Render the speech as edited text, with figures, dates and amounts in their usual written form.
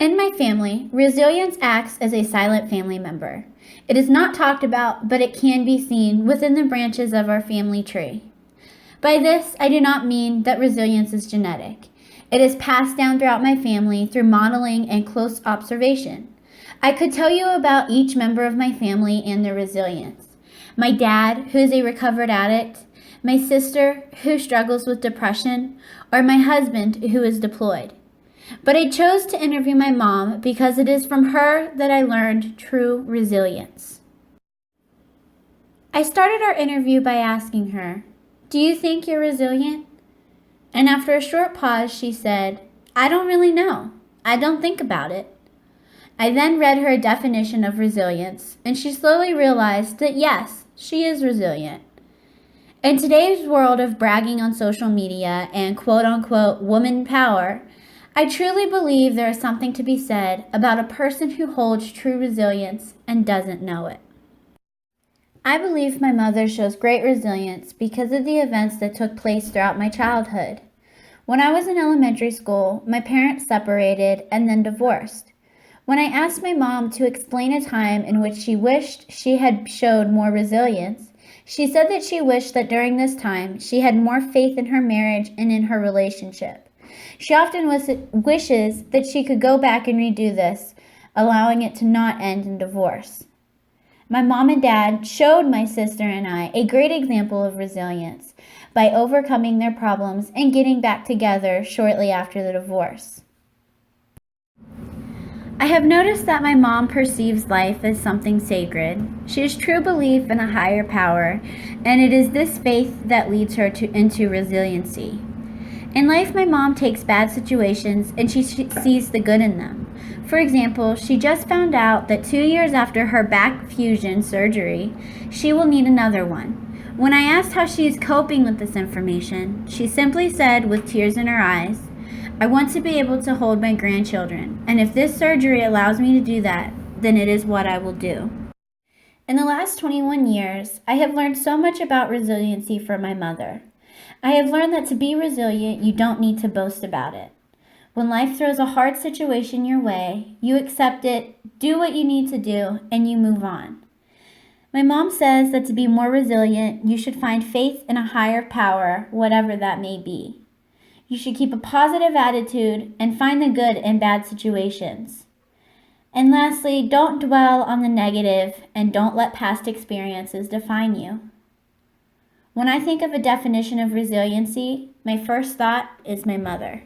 In my family, resilience acts as a silent family member. It is not talked about, but it can be seen within the branches of our family tree. By this, I do not mean that resilience is genetic. It is passed down throughout my family through modeling and close observation. I could tell you about each member of my family and their resilience. My dad, who is a recovered addict, my sister, who struggles with depression, or my husband, who is deployed. But I chose to interview my mom because it is from her that I learned true resilience. I started our interview by asking her, "Do you think you're resilient?" And after a short pause, she said, "I don't really know. I don't think about it." I then read her a definition of resilience, and she slowly realized that yes, she is resilient. In today's world of bragging on social media and quote-unquote woman power, I truly believe there is something to be said about a person who holds true resilience and doesn't know it. I believe my mother shows great resilience because of the events that took place throughout my childhood. When I was in elementary school, my parents separated and then divorced. When I asked my mom to explain a time in which she wished she had showed more resilience, she said that she wished that during this time she had more faith in her marriage and in her relationship. She often wishes that she could go back and redo this, allowing it to not end in divorce. My mom and dad showed my sister and I a great example of resilience by overcoming their problems and getting back together shortly after the divorce. I have noticed that my mom perceives life as something sacred. She has true belief in a higher power, and it is this faith that leads her into resiliency. In life, my mom takes bad situations and she sees the good in them. For example, she just found out that 2 years after her back fusion surgery, she will need another one. When I asked how she is coping with this information, she simply said with tears in her eyes, "I want to be able to hold my grandchildren, and if this surgery allows me to do that, then it is what I will do." In the last 21 years, I have learned so much about resiliency from my mother. I have learned that to be resilient, you don't need to boast about it. When life throws a hard situation your way, you accept it, do what you need to do, and you move on. My mom says that to be more resilient, you should find faith in a higher power, whatever that may be. You should keep a positive attitude and find the good in bad situations. And lastly, don't dwell on the negative and don't let past experiences define you. When I think of a definition of resiliency, my first thought is my mother.